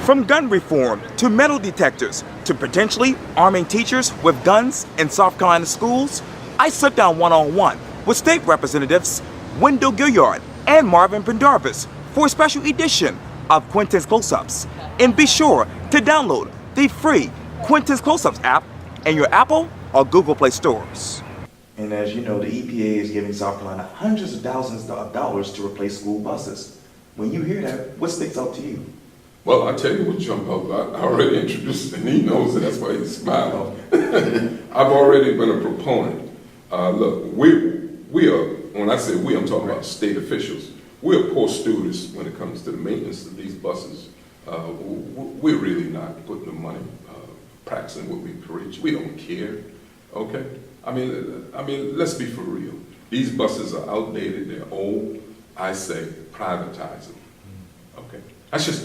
From gun reform to metal detectors to potentially arming teachers with guns in South Carolina schools, I sit down one-on-one with State Representatives Wendell Gilliard and Marvin Pendarvis for a special edition of Quintin's Close-Ups. And be sure to download the free Quintin's Close-Ups app in your Apple or Google Play stores. And as you know, the EPA is giving South Carolina hundreds of thousands of dollars to replace school buses. When you hear that, what sticks out to you? Well, I tell you what jump out. I already introduced him, and he knows it. That's why he's smiling. I've already been a proponent. Look, we are, when I say we, I'm talking about state officials. We're poor stewards when it comes to the maintenance of these buses. We're really not putting the money, practicing what we preach. We don't care, okay? I mean, let's be for real. These buses are outdated, they're old. I say privatize them, okay? That's just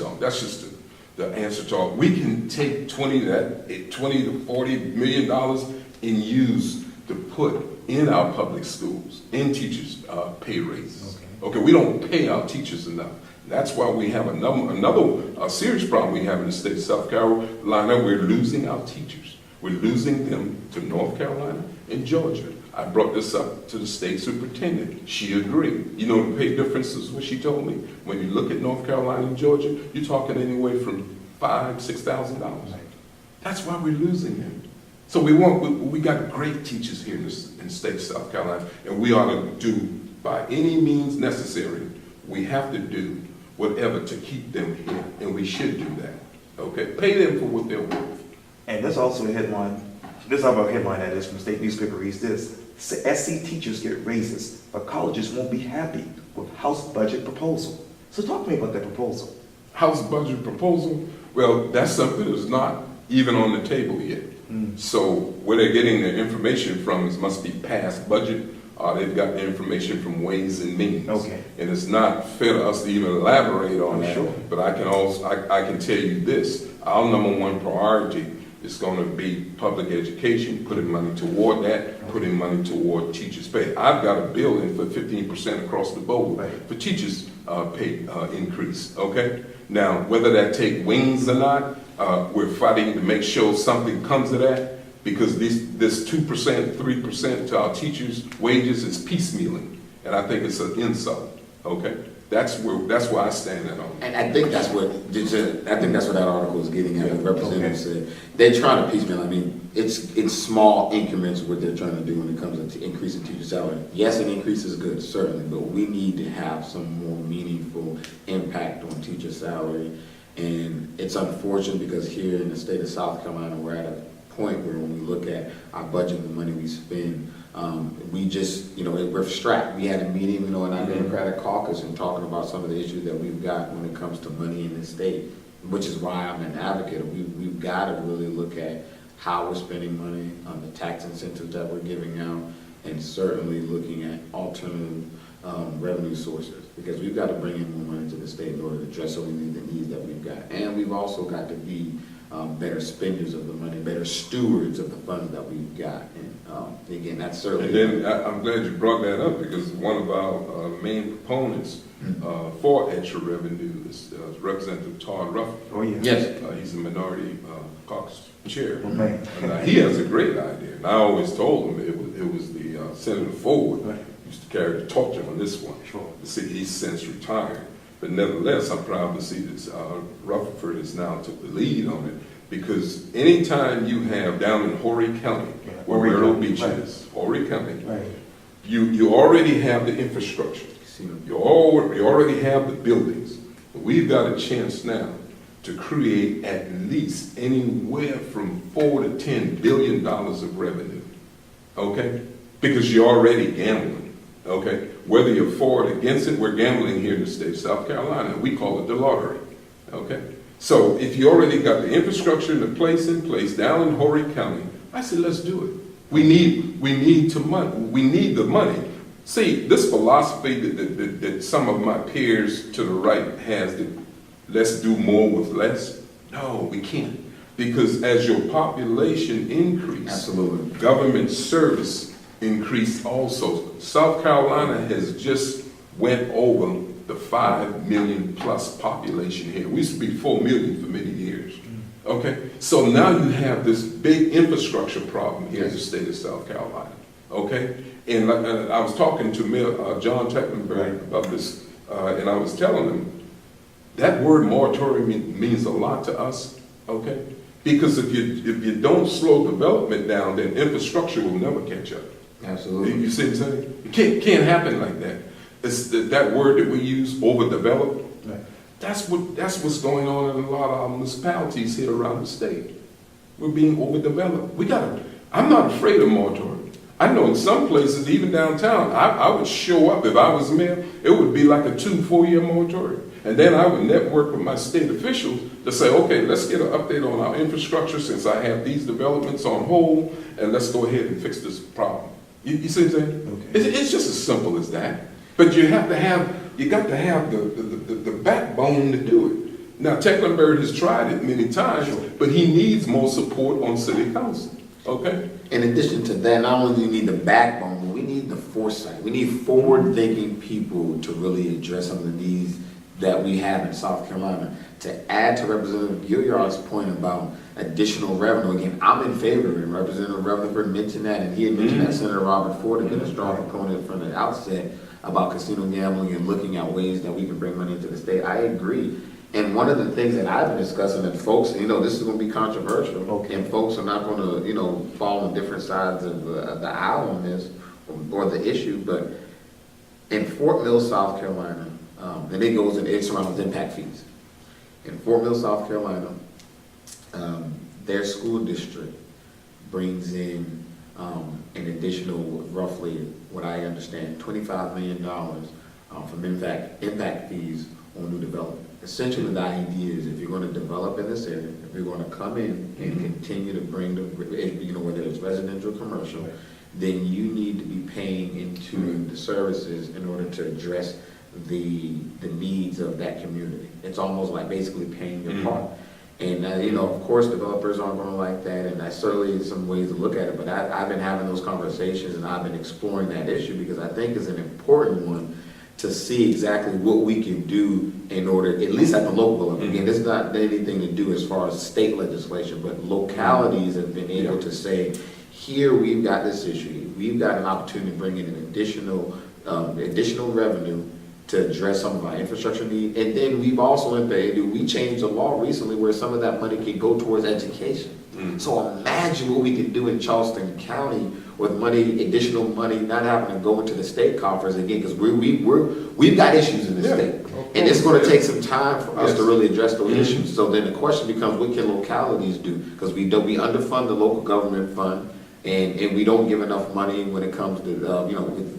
the answer to all. We can take 20 to 40 million dollars and use to put in our public schools, in teachers' pay raises. Okay, we don't pay our teachers enough. That's why we have another serious problem we have in the state of South Carolina. We're losing our teachers. We're losing them to North Carolina and Georgia. I brought this up to the state superintendent. She agreed. You know the pay difference is what she told me. When you look at North Carolina and Georgia, you're talking anywhere from $5,000–6,000. That's why we're losing them. So we got great teachers here in the state of South Carolina, and we ought to do, by any means necessary, we have to do whatever to keep them here, and we should do that. Okay, pay them for what they're worth. And there's also a headline. This other headline that is from the state newspaper reads this: SC teachers get raises, but colleges won't be happy with House budget proposal. So talk to me about that proposal. House budget proposal? Well, that's something that's not even on the table yet. So where they're getting their information from must be past budget, or they've got the information from Ways and Means. Okay. And it's not fair to us to even elaborate on that. Sure. But I can tell you this: our #1 priority is going to be public education, putting money toward that, putting money toward teachers' pay. I've got a bill in for 15% across the board for teachers' pay increase, okay? Now, whether that take wings or not, we're fighting to make sure something comes of that, because this 2%, 3% to our teachers' wages is piecemealing, and I think it's an insult, okay? That's where I stand at on. And I think that's what that article is getting at. The representative said they're trying to piecemeal. I mean, it's small increments what they're trying to do when it comes to increasing teacher salary. Yes, an increase is good, certainly, but we need to have some more meaningful impact on teacher salary. And it's unfortunate because here in the state of South Carolina, we're at a point where when we look at our budget and the money we spend, we just, we're strapped. We had a meeting, in our Democratic caucus and talking about some of the issues that we've got when it comes to money in this state, which is why I'm an advocate. We've got to really look at how we're spending money, on the tax incentives that we're giving out, and certainly looking at alternative revenue sources, because we've got to bring in more money to the state in order to address some of the needs that we've got. And we've also got to be better spenders of the money, better stewards of the funds that we've got. And again, that's certainly. And then I'm glad you brought that up, because one of our main proponents for extra revenue is Representative Todd Ruffin. Oh, yeah. Yes. He's a minority caucus chair. Oh, man. He has a great idea. And I always told him it was the Senator Ford who used to carry the torch on this one. Sure. See, he's since retired. But nevertheless, I'm proud to see that Rutherford has now took the lead on it, because anytime you have down in Horry County, where Myrtle Beach is, Horry County, you already have the infrastructure. You already have the buildings. But we've got a chance now to create at least anywhere from $4 to $10 billion of revenue, okay? Because you're already gambling. Okay, whether you're for or against it, we're gambling here in the state of South Carolina. We call it the lottery. Okay, so if you already got the infrastructure in place down in Horry County, I said let's do it. We need the money. See, this philosophy that some of my peers to the right has, that let's do more with less. No, we can't, because as your population increases, absolutely, government service increased also. South Carolina has just went over the 5 million plus population here. We used to be 4 million for many Okay, so now you have this big infrastructure problem here in the state of South Carolina. Okay, and I was talking to Mayor John Tecklenburg about this, and I was telling him that word moratorium means a lot to us. Okay, because if you don't slow development down, then infrastructure will never catch up. Absolutely. You see what I'm saying? It can't happen like that. It's that word that we use, overdeveloped. Right. That's what's going on in a lot of our municipalities here around the state. We're being overdeveloped. I'm not afraid of moratorium. I know in some places, even downtown, I would show up if I was mayor. It would be like a 2-4 year moratorium. And then I would network with my state officials to say, okay, let's get an update on our infrastructure since I have these developments on hold, and let's go ahead and fix this problem. You see what I'm saying? Okay. It's just as simple as that. But you got to have the backbone to do it. Now, Tecklenburg has tried it many times, but he needs more support on city council. Okay? In addition to that, not only do we need the backbone, but we need the foresight. We need forward-thinking people to really address some of the needs that we have in South Carolina. To add to Representative Gilliard's point about additional revenue, again, I'm in favor of it. Representative Rutherford mentioned that, and he had mentioned that Senator Robert Ford had been a strong proponent from the outset about casino gambling and looking at ways that we can bring money into the state. I agree. And one of the things that I've been discussing, and folks, this is going to be controversial, and folks are not going to, fall on different sides of the aisle on this or the issue, but in Fort Mill, South Carolina, and it surrounds impact fees. In Fort Mill, South Carolina, their school district brings in an additional, roughly, what I understand, $25 million from impact fees on new development. Essentially, the idea is if you're going to develop in this area, if you're going to come in and continue to bring whether it's residential or commercial, then you need to be paying into the services in order to address the needs of that community. It's almost like basically paying your part. And, of course, developers aren't going to like that, and that's certainly some ways to look at it, but I've been having those conversations, and I've been exploring that issue because I think it's an important one to see exactly what we can do in order, at least at the local level. Again, this is not anything to do as far as state legislation, but localities have been able to say, here we've got this issue, we've got an opportunity to bring in an additional revenue to address some of our infrastructure needs. And then we've also we changed the law recently where some of that money can go towards education. So imagine what we could do in Charleston County with additional money, not having to go into the state coffers again, because we've got issues in the state. And it's going to take some time for us to really address those issues. So then the question becomes, what can localities do? Because we underfund the local government fund. And we don't give enough money when it comes to,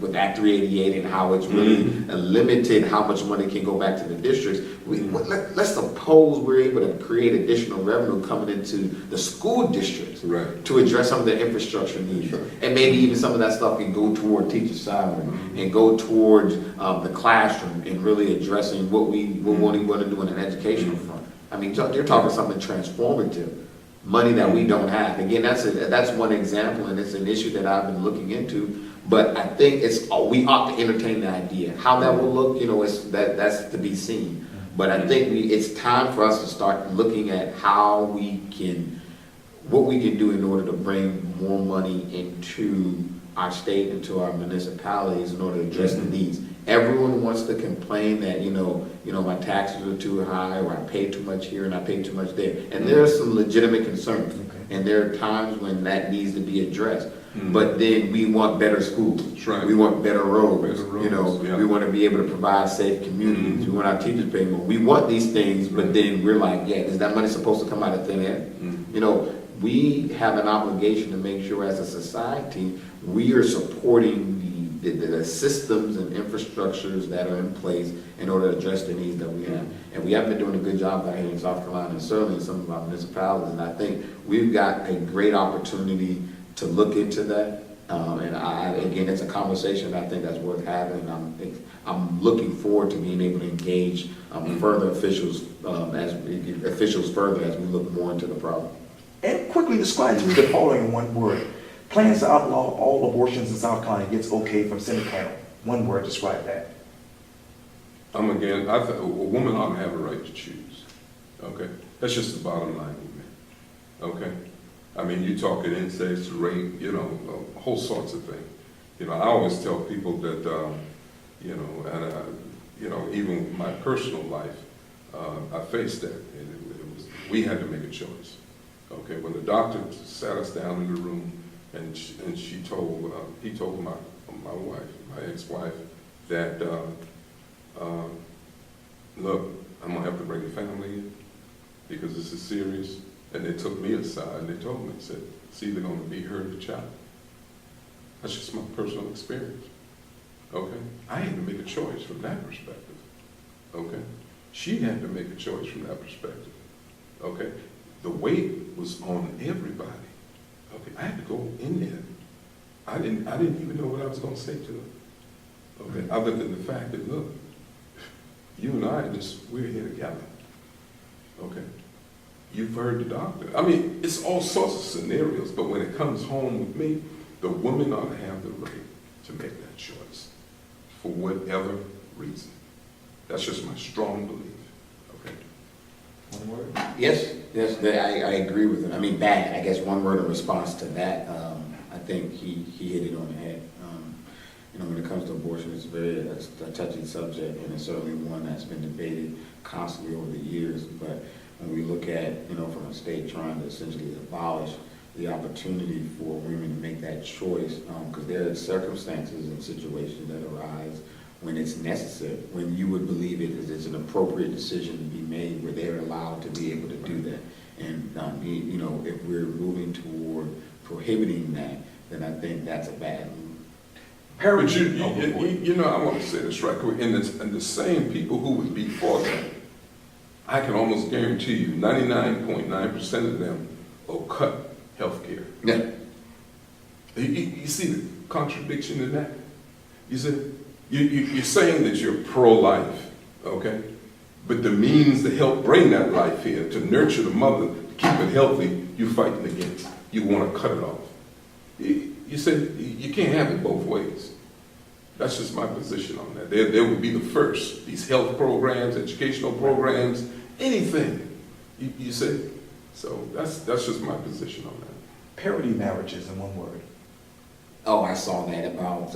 with Act 388 and how it's really limited how much money can go back to the districts. Let's suppose we're able to create additional revenue coming into the school districts to address some of the infrastructure needs. And maybe even some of that stuff can go toward teacher salary and go towards the classroom and really addressing what we want to do in an educational front. I mean, you're talking something transformative. Money that we don't have. Again, that's one example, and it's an issue that I've been looking into. But I think we ought to entertain the idea. How that will look, that's to be seen. But I think it's time for us to start looking at what we can do in order to bring more money into our state, into our municipalities, in order to address the needs. Everyone wants to complain that, my taxes are too high, or I pay too much here and I pay too much there. And there are some legitimate concerns. And there are times when that needs to be addressed. But then we want better schools. We want better roads. We want to be able to provide safe communities. We want our teachers to pay more. We want these things, but then we're like, is that money supposed to come out of thin air? We have an obligation to make sure as a society we are supporting the systems and infrastructures that are in place in order to address the needs that we have. And we haven't been doing a good job out here in South Carolina, and certainly in some of our municipalities. And I think we've got a great opportunity to look into that. Again, it's a conversation I think that's worth having. I'm looking forward to being able to engage further officials further as we look more into the problem. And quickly describe to me the following in one word. Plans to outlaw all abortions in South Carolina gets okay from Senate panel. One word, describe that. I think a woman ought to have a right to choose. Okay? That's just the bottom line with me. okay? I mean, you talking incest, rape, whole sorts of things. I always tell people that, even my personal life, I faced that. We had to make a choice, okay? When the doctor sat us down in the room and he told my wife, my ex-wife, that, look, I'm gonna have to bring the family in because this is serious. And they took me aside and they told me, said, it's either gonna be her or the child. That's just my personal experience, okay? I had to make a choice from that perspective, okay? She had to make a choice from that perspective, okay? The weight was on everybody, okay? I had to go in there. I didn't even know what I was gonna say to her, okay? Other than the fact that, look, you and I, we're here together, okay? You've heard the doctor. I mean, it's all sorts of scenarios, but when it comes home with me, the woman ought to have the right to make that choice for whatever reason. That's just my strong belief, okay? One word? Yes, I agree with it. I mean, bad, I guess one word in response to that, I think he hit it on the head. When it comes to abortion, it's a touchy subject, and it's certainly one that's been debated constantly over the years. But when we look at, from a state trying to essentially abolish the opportunity for women to make that choice, because there are circumstances and situations that arise when it's necessary, when you would believe it's an appropriate decision to be made, where they're allowed to be able to do that. And, if we're moving toward prohibiting that, then I think that's a bad move. But I want to say this right quick, and the same people who would be for that, I can almost guarantee you 99.9% of them will cut health care. Yeah. You see the contradiction in that? You said, you're saying that you're pro-life, okay? But the means to help bring that life here, to nurture the mother, to keep it healthy, you're fighting against. You want to cut it off. You said you can't have it both ways. That's just my position on that. There would be the first. These health programs, educational programs, anything. You said. So that's just my position on that. Parity marriages in one word. Oh, I saw that about,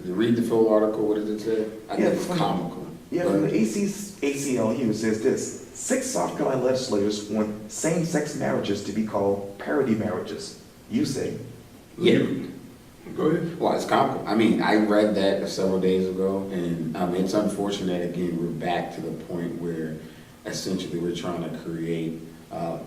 read the full article, what did it say? I think it's comical. Yeah, from the ACL here, it says this: 6 South Carolina legislators want same-sex marriages to be called parity marriages. You say? Yeah. Go ahead. Well, it's comical. I mean, I read that several days ago, and it's unfortunate, again, we're back to the point where essentially we're trying to create,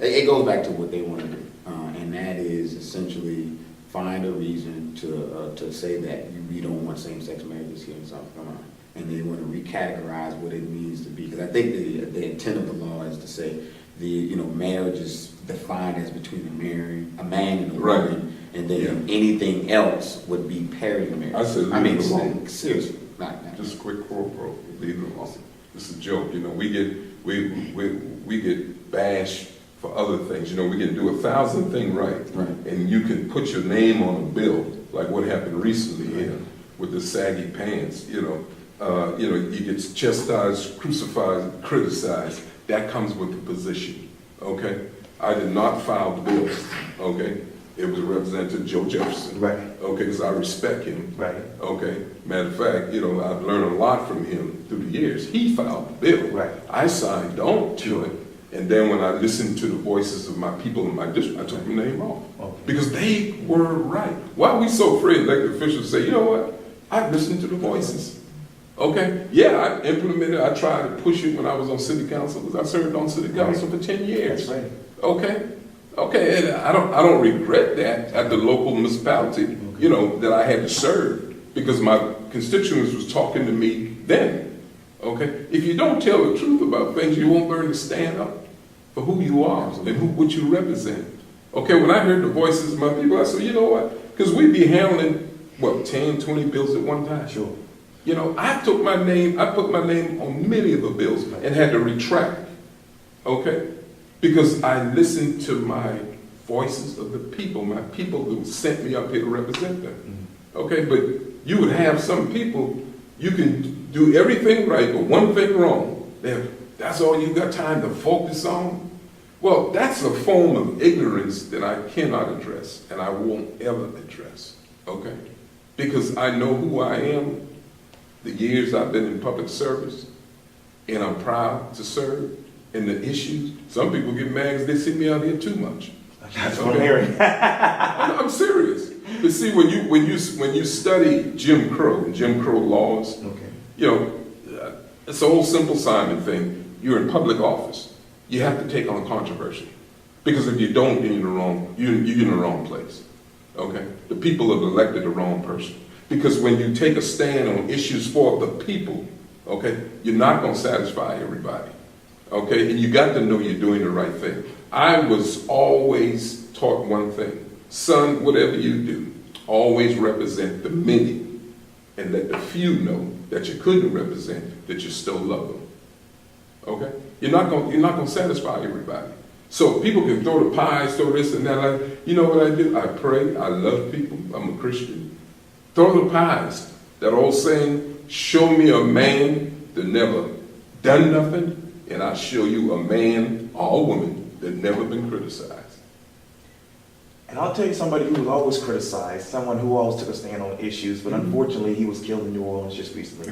it goes back to what they want to do, and that is essentially find a reason to say that we don't want same-sex marriages here in South Carolina. And they want to recategorize what it means to be, because I think the intent of the law is to say marriage is defined as between a man and a woman, and then anything else would be parity marriage. I said, seriously, just a quick quote, bro. Leave it alone. This is a joke. We get bashed for other things. We can do 1,000 things right, and you can put your name on a bill, like what happened recently here with the saggy pants. You get chastised, crucified, criticized. That comes with the position, okay? I did not file the bill, okay? It was Representative Joe Jefferson, right? Okay, because I respect him, right? Okay. Matter of fact, I've learned a lot from him through the years. He filed the bill, right? I signed on to it, and then when I listened to the voices of my people in my district, I took the name off because they were right. Why are we so afraid? Elected officials say, you know what? I listened to the voices. Okay, yeah, I implemented, I tried to push it when I was on city council, because I served on city council for 10 years. That's right. Okay, and I don't regret that at the local municipality, that I had to serve, because my constituents was talking to me then. Okay, if you don't tell the truth about things, you won't learn to stand up for who you are and what you represent. Okay, when I heard the voices of my people, I said, you know what? Because we'd be handling, 10, 20 bills at one time. Sure. I put my name on many of the bills and had to retract, okay? Because I listened to my voices of the people, my people who sent me up here to represent them, okay? But you would have some people, you can do everything right, but one thing wrong. That's all you got time to focus on? Well, that's a form of ignorance that I cannot address, and I won't ever address, okay? Because I know who I am, the years I've been in public service, and I'm proud to serve, and the issues. Some people get mad because they see me out here too much. That's what I'm hearing. I'm serious. But see, when you study Jim Crow and Jim Crow laws, Okay. you know, it's an old Simple Simon thing. You're in public office. You have to take on controversy, because if you don't, then you're in the wrong place. Okay, the people have elected the wrong person. Because when you take a stand on issues for the people, okay, you're not going to satisfy everybody. Okay, and you got to know you're doing the right thing. I was always taught one thing: son, whatever you do, always represent the many, and let the few know that you couldn't represent, that you still love them. Okay? You're not going to satisfy everybody. So people can throw the pies, throw this and that. Like, you know what I do? I pray. I love people. I'm a Christian. Throw the pies. That old saying, show me a man that never done nothing, and I'll show you a man or a woman that never been criticized. And I'll tell you somebody who was always criticized, someone who always took a stand on issues, but unfortunately he was killed in New Orleans just recently.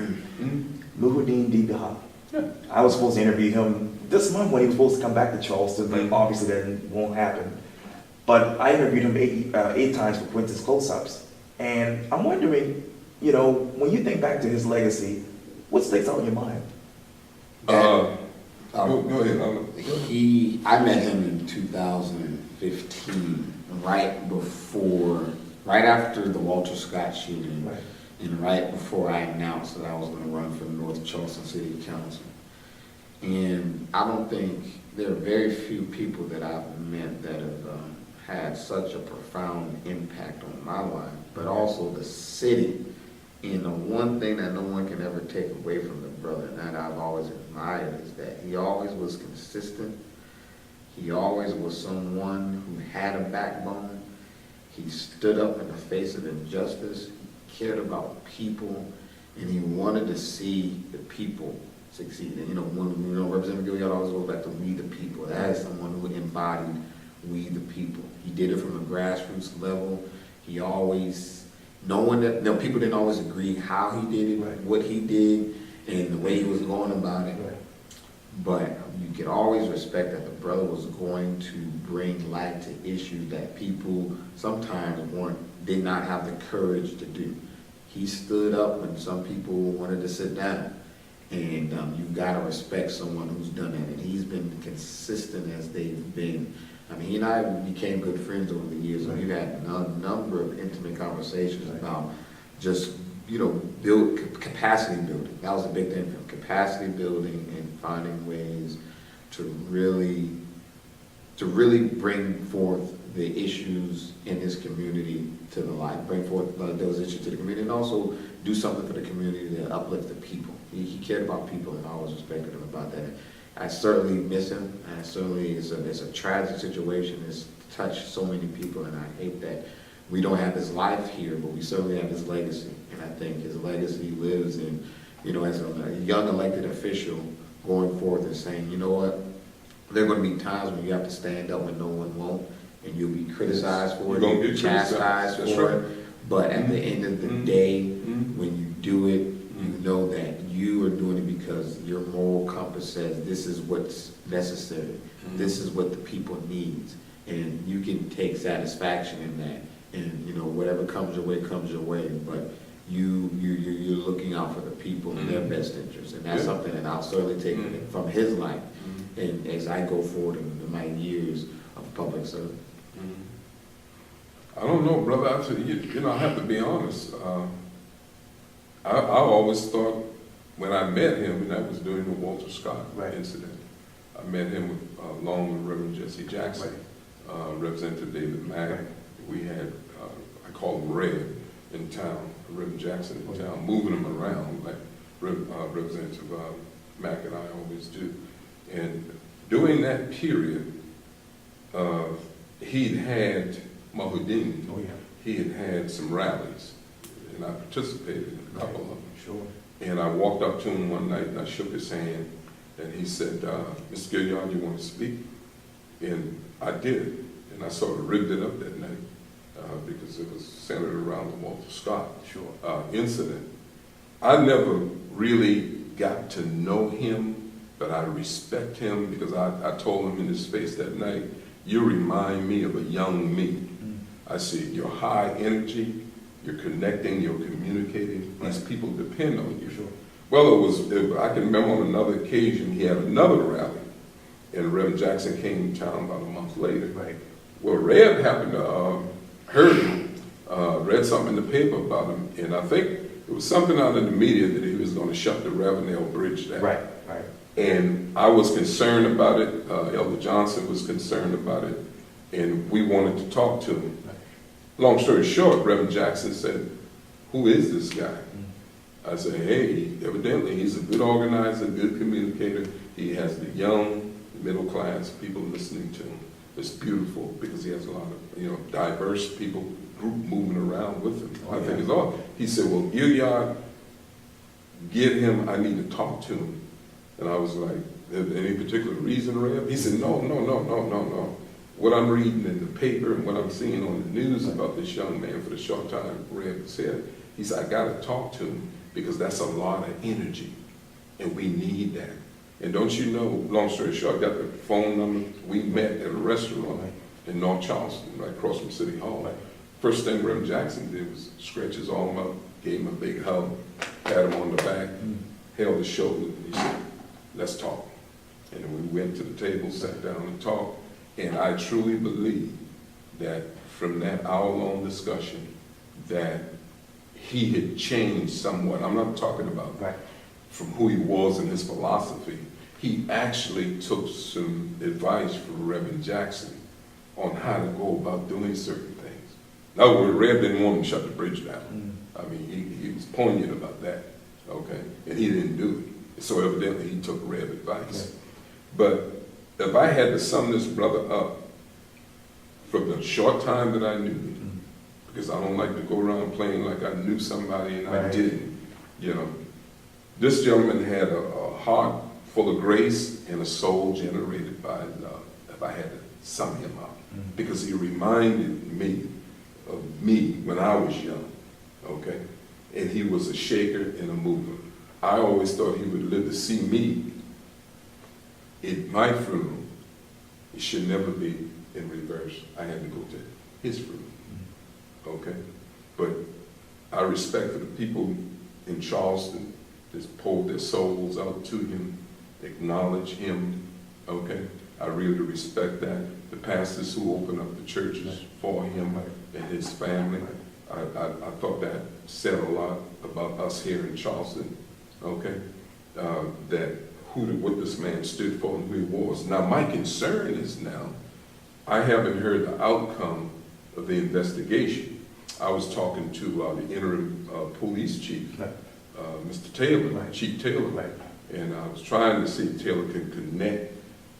Muhyiddin Dibiha. Yeah. I was supposed to interview him this month when he was supposed to come back to Charleston, but obviously that won't happen. But I interviewed him eight times for Quintin's close-ups. And I'm wondering, you know, when you think back to his legacy, what sticks out in your mind? Go ahead. I met him in 2015, right after the Walter Scott shooting, Right. and right before I announced that I was going to run for the North Charleston City Council. And I don't think there are very few people that I've met that have had such a profound impact on my life, but also the city. And the one thing that no one can ever take away from the brother, and that I've always admired, is that he always was consistent. He always was someone who had a backbone. He stood up in the face of injustice. He cared about people, and he wanted to see the people succeed. And when Representative Gilliard always goes back to we the people. That is someone who embodied we the people. He did it from a grassroots level. He always, people didn't always agree how he did it, Right. what he did, and the way he was going about it. Right. But you could always respect that the brother was going to bring light to issues that people sometimes did not have the courage to do. He stood up when some people wanted to sit down. And you've got to respect someone who's done that. And he's been consistent as they've been. I mean, he and I became good friends over the years. And we've had a number of intimate conversations about just, build capacity building. That was a big thing for him. Capacity building and finding ways to really bring forth the issues in his community to the light, bring forth those issues to the community, and also do something for the community to uplift the people. He cared about people, and I always respected him about that. I certainly miss him, and certainly it's a tragic situation. It's touched so many people, and I hate that we don't have his life here, but we certainly have his legacy. And I think his legacy lives in, as a young elected official going forth and saying, you know what, there are going to be times when you have to stand up when no one won't, and you'll be criticized for it, you'll be chastised for it. But at the end of the day, when you do it, you know that you are doing it because your moral compass says this is what's necessary. This is what the people need. And you can take satisfaction in that. And, whatever comes your way, comes your way. But you're looking out for the people and their best interests. And that's something that I'll certainly take from his life. And as I go forward in my years of public service. I don't know, brother. I have to be honest. I always thought when I met him, and that was during the Walter Scott incident, I met him along with Reverend Jesse Jackson, Representative David Mack. We had, I call him Red in town, Reverend Jackson in town, moving him around like Representative Mack and I always do. And during that period, he'd had Muhyiddin, he had some rallies, and I participated in a couple of them. Sure. And I walked up to him one night and I shook his hand, and he said, Mr. Gilliard, you want to speak? And I did, and I sort of rigged it up that night because it was centered around the Walter Scott incident. I never really got to know him, but I respect him because I told him in his face that night, you remind me of a young me. I said, you're high energy, you're connecting, you're communicating, these people depend on you. Sure. Well, I can remember on another occasion, he had another rally, and Reverend Jackson came to town about a month later. Right. Well, Reb happened to heard him, read something in the paper about him, and I think it was something out in the media that he was going to shut the Ravenel Bridge down. Right, right. And I was concerned about it, Elder Johnson was concerned about it, and we wanted to talk to him. Long story short, Reverend Jackson said, who is this guy? I said, hey, evidently he's a good organizer, good communicator. He has the young, middle class people listening to him. It's beautiful because he has a lot of, diverse people, group moving around with him. I think it's all. He said, well, Gilliard, get him, I need to talk to him. And I was like, any particular reason, Reb? He said, no. What I'm reading in the paper and what I'm seeing on the news about this young man for the short time Reb said, he said, I got to talk to him because that's a lot of energy and we need that. And don't you know, long story short, I got the phone number. We met at a restaurant in North Charleston, right across from City Hall. First thing Reverend Jackson did was stretch his arm up, gave him a big hug, pat him on the back, held his shoulder, and he said, let's talk. And then we went to the table, sat down and talked. And I truly believe that from that hour-long discussion that he had changed somewhat. I'm not talking about from who he was and his philosophy. He actually took some advice from Reverend Jackson on how to go about doing certain things. In other words, Reb didn't want him to shut the bridge down. I mean, he was poignant about that, okay? And he didn't do it. So evidently he took Reb advice. But if I had to sum this brother up from the short time that I knew him, because I don't like to go around playing like I knew somebody and I didn't, this gentleman had a heart full of grace and a soul generated by love, if I had to sum him up. Because he reminded me of me when I was young, okay? And he was a shaker and a mover. I always thought he would live to see me in my funeral. It should never be in reverse. I had to go to his funeral, okay? But I respect for the people in Charleston that poured their souls out to him, acknowledge him, okay? I really respect that. The pastors who opened up the churches for him and his family, I thought that said a lot about us here in Charleston, okay? What this man stood for and who he was. Now, my concern is now, I haven't heard the outcome of the investigation. I was talking to the interim police chief, Mr. Taylor, Chief Taylor, and I was trying to see if Taylor could connect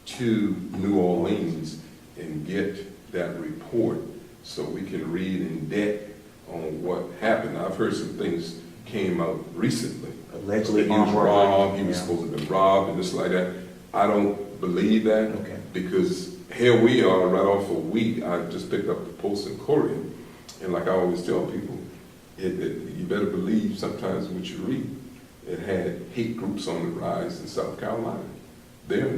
to New Orleans and get that report so we can read in depth on what happened. I've heard some things came out recently. Allegedly he was robbed, he was supposed to have been robbed and this like that. I don't believe that because here we are right off a week. I just picked up the Post and Courier, and like I always tell people, you better believe sometimes what you read. It had hate groups on the rise in South Carolina. There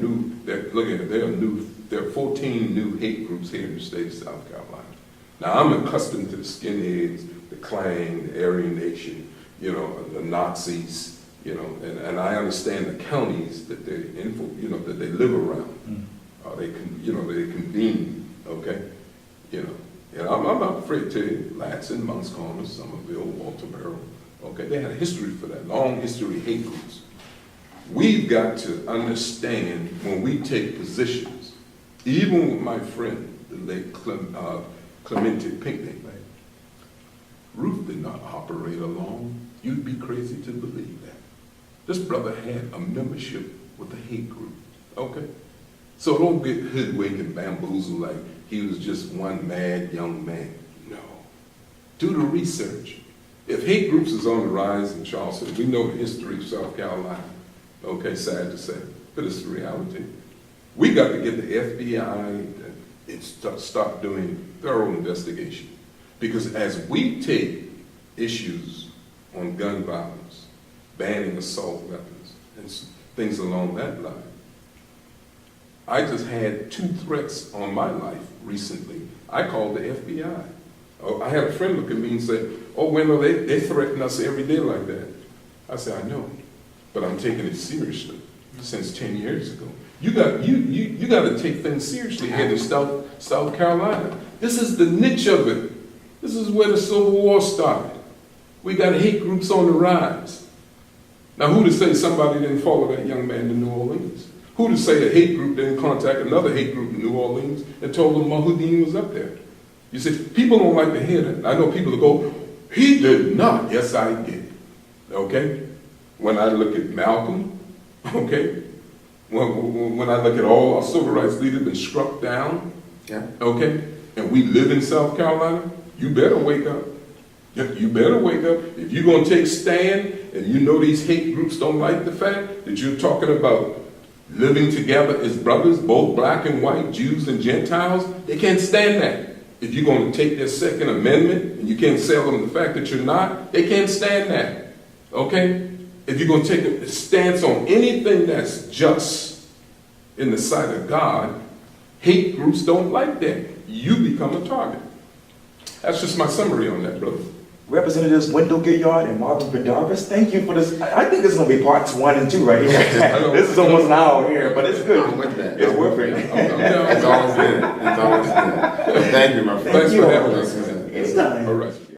are 14 new hate groups here in the state of South Carolina. Now I'm accustomed to the skinheads, the Klan, the Aryan Nation, the Nazis, and I understand the counties that they that they live around. They convene, okay, and I'm not afraid to tell you, Latson, Mounts Corners, Somerville, Walterboro, okay, they had a history for that, long history of hate groups. We've got to understand when we take positions, even with my friend, the late Clemente Pinckney, Ruth did not operate alone. You'd be crazy to believe that. This brother had a membership with a hate group, okay? So don't get hoodwinked and bamboozled like he was just one mad young man. No. Do the research. If hate groups is on the rise in Charleston, we know the history of South Carolina. Okay, sad to say, but it's the reality. We got to get the FBI and start doing thorough investigation. Because as we take issues on gun violence, banning assault weapons, and things along that line, I just had 2 threats on my life recently. I called the FBI. Oh, I had a friend look at me and say, "Oh, Wendell, they threaten us every day like that." I said, "I know, but I'm taking it seriously since 10 years ago." You got to take things seriously here in South Carolina. This is the niche of it. This is where the Civil War started. We got hate groups on the rise. Now, who to say somebody didn't follow that young man to New Orleans? Who to say a hate group didn't contact another hate group in New Orleans and told them Mahmoudin was up there? You see, people don't like to hear that. I know people that go, "He did not." Yes, I did. Okay? When I look at Malcolm, okay? When I look at all our civil rights leaders been struck down, Yeah. okay? And we live in South Carolina, you better wake up. You better wake up. If you're going to take stand and you know these hate groups don't like the fact that you're talking about living together as brothers, both black and white, Jews and Gentiles, they can't stand that. If you're going to take their Second Amendment and you can't sell them the fact that you're not, they can't stand that. Okay? If you're going to take a stance on anything that's just in the sight of God, hate groups don't like that. You become a target. That's just my summary on that, brother. Representatives Wendell Gilliard and Marvin Pendarvis, thank you for this. I think this is going to be parts 1 and 2 right here. This is almost an hour here, but it's good. I'm with that. It's worth it. It's always good. It's always good. Thank you, my friend. Thanks for having us. Anytime. All right.